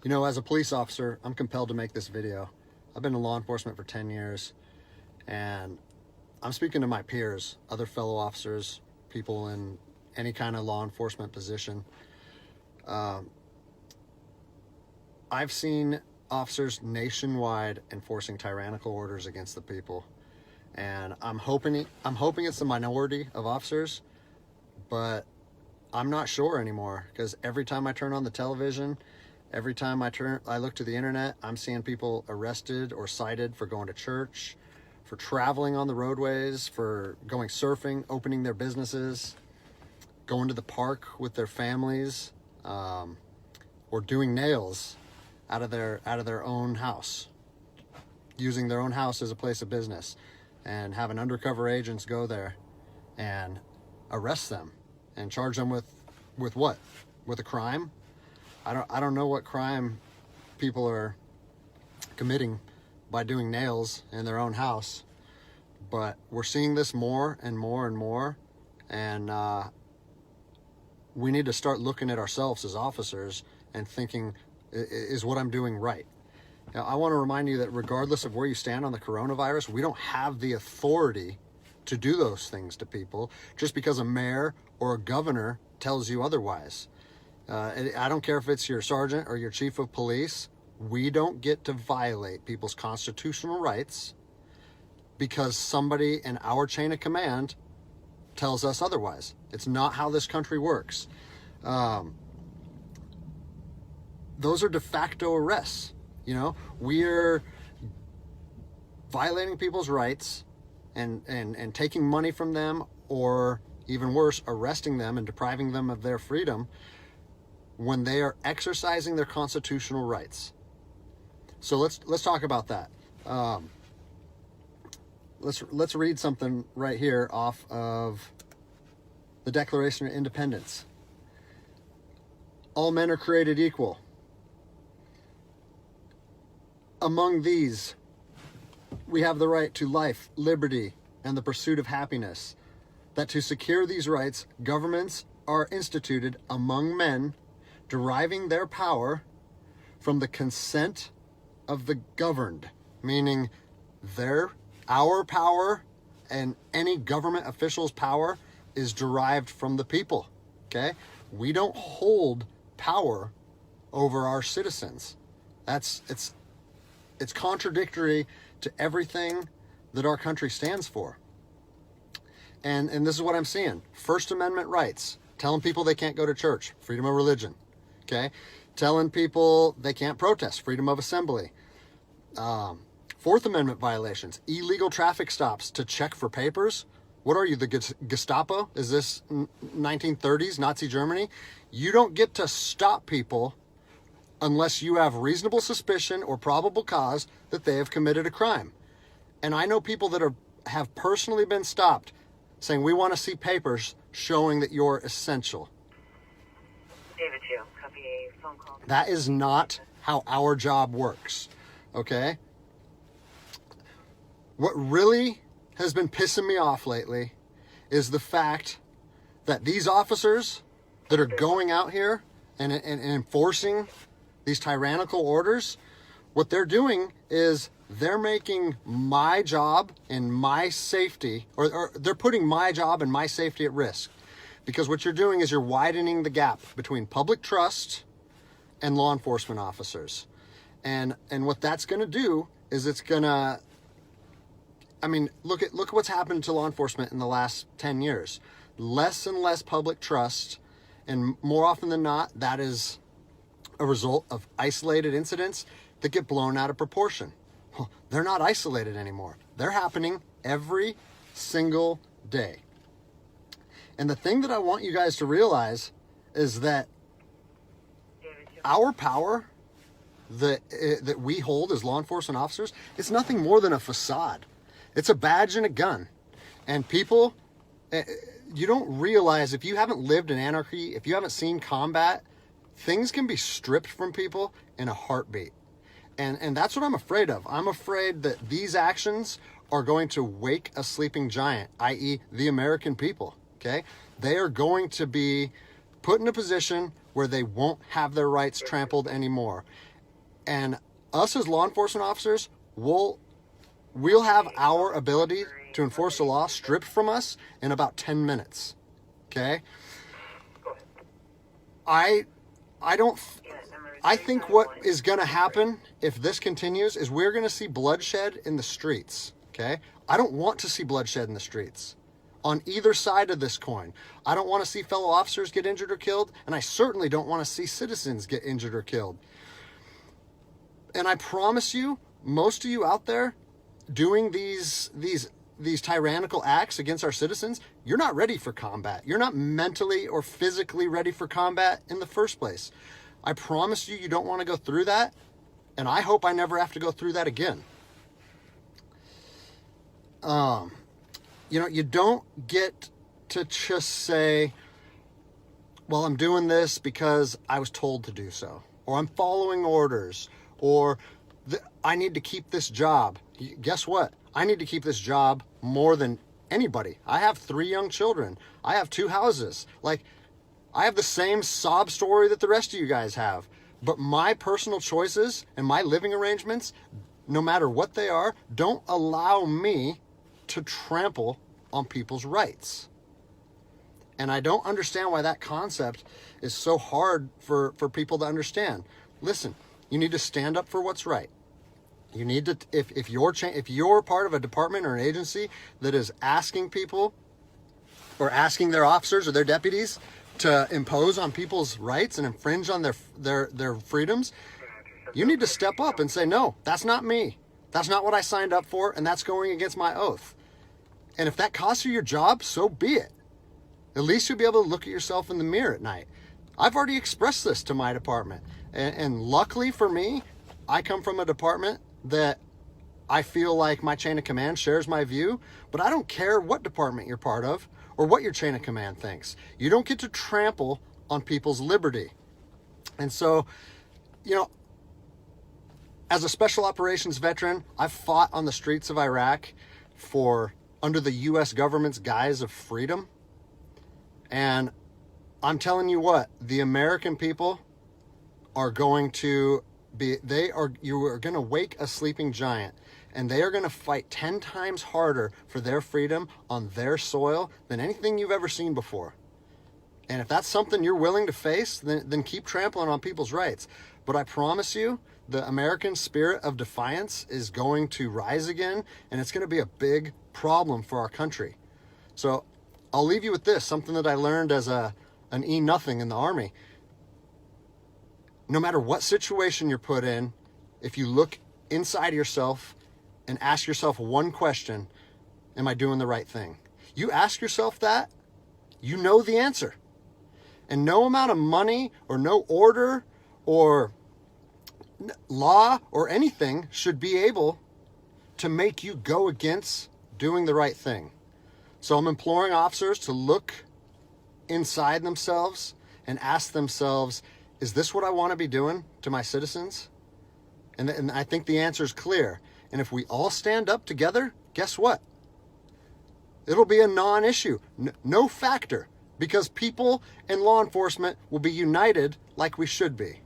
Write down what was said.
You know, as a police officer, I'm compelled to make this video. I've been in law enforcement for 10 years, and I'm speaking to my peers, other fellow officers, people in any kind of law enforcement position. I've seen officers nationwide enforcing tyrannical orders against the people, and I'm hoping it's the minority of officers, but I'm not sure anymore, because every time I turn on the television, every time I look to the internet, I'm seeing people arrested or cited for going to church, for traveling on the roadways, for going surfing, opening their businesses, going to the park with their families, or doing nails out of their own house, using their own house as a place of business, and having undercover agents go there and arrest them and charge them with what? With a crime? I don't know what crime people are committing by doing nails in their own house, but we're seeing this more and more and more, and we need to start looking at ourselves as officers and thinking, is what I'm doing right? Now, I want to remind you that regardless of where you stand on the coronavirus, we don't have the authority to do those things to people just because a mayor or a governor tells you otherwise. I don't care if it's your sergeant or your chief of police. We don't get to violate people's constitutional rights because somebody in our chain of command tells us otherwise. It's not how this country works. Those are de facto arrests. You know, we're violating people's rights and taking money from them, or even worse, arresting them and depriving them of their freedom when they are exercising their constitutional rights. So let's talk about that. Let's read something right here off of the Declaration of Independence. All men are created equal. Among these, we have the right to life, liberty, and the pursuit of happiness. That to secure these rights, governments are instituted among men, deriving their power from the consent of the governed, meaning our power and any government official's power is derived from the people. Okay? We don't hold power over our citizens. It's contradictory to everything that our country stands for. And this is what I'm seeing. First Amendment rights, telling people they can't go to church, freedom of religion. Okay? Telling people they can't protest, freedom of assembly. Fourth Amendment violations, illegal traffic stops to check for papers. What are you, the Gestapo? Is this 1930s Nazi Germany? You don't get to stop people unless you have reasonable suspicion or probable cause that they have committed a crime. And I know people that have personally been stopped saying, we want to see papers showing that you're essential. David 2, copy a phone call. That is not how our job works, okay? What really has been pissing me off lately is the fact that these officers that are going out here and enforcing these tyrannical orders, what they're doing is they're making my job and my safety, or they're putting my job and my safety at risk. Because what you're doing is you're widening the gap between public trust and law enforcement officers. And what that's going to do is it's going to, I mean, look at what's happened to law enforcement in the last 10 years. Less and less public trust, and more often than not, that is a result of isolated incidents that get blown out of proportion. Well, they're not isolated anymore. They're happening every single day. And the thing that I want you guys to realize is that our power that we hold as law enforcement officers, it's nothing more than a facade. It's a badge and a gun. And people, you don't realize, if you haven't lived in anarchy, if you haven't seen combat, things can be stripped from people in a heartbeat. And that's what I'm afraid of. I'm afraid that these actions are going to wake a sleeping giant, i.e. the American people, okay? They are going to be put in a position where they won't have their rights trampled anymore. And us as law enforcement officers, we'll have our ability to enforce the law stripped from us in about 10 minutes. Okay? I think what is going to happen if this continues is we're going to see bloodshed in the streets. Okay? I don't want to see bloodshed in the streets on either side of this coin. I don't want to see fellow officers get injured or killed, and I certainly don't want to see citizens get injured or killed. And I promise you, most of you out there doing these tyrannical acts against our citizens, you're not ready for combat. You're not mentally or physically ready for combat in the first place. I promise you, you don't want to go through that, and I hope I never have to go through that again. You don't get to just say, well, I'm doing this because I was told to do so, or I'm following orders, or I need to keep this job. Guess what? I need to keep this job more than anybody. I have 3 young children. I have 2 houses. Like, I have the same sob story that the rest of you guys have. But my personal choices and my living arrangements, no matter what they are, don't allow me to trample on people's rights. And I don't understand why that concept is so hard for people to understand. Listen, you need to stand up for what's right. You need to, if you're part of a department or an agency that is asking people or asking their officers or their deputies to impose on people's rights and infringe on their freedoms, you need to step up and say, no, that's not me. That's not what I signed up for, and that's going against my oath. And if that costs you your job, so be it. At least you'll be able to look at yourself in the mirror at night. I've already expressed this to my department. And luckily for me, I come from a department that I feel like my chain of command shares my view, but I don't care what department you're part of or what your chain of command thinks. You don't get to trample on people's liberty. And so, as a special operations veteran, I've fought on the streets of Iraq under the U.S. government's guise of freedom. And I'm telling you what, the American people are going to you are going to wake a sleeping giant, and they are going to fight 10 times harder for their freedom on their soil than anything you've ever seen before. And if that's something you're willing to face, then keep trampling on people's rights. But I promise you, the American spirit of defiance is going to rise again, and it's going to be a big problem for our country. So I'll leave you with this, something that I learned as an E-nothing in the Army. No matter what situation you're put in, if you look inside yourself and ask yourself one question, am I doing the right thing? You ask yourself that, you know the answer. And no amount of money or no order or law or anything should be able to make you go against doing the right thing. So I'm imploring officers to look inside themselves and ask themselves, is this what I want to be doing to my citizens? And I think the answer is clear. And if we all stand up together, guess what? It'll be a non-issue, no factor, because people and law enforcement will be united like we should be.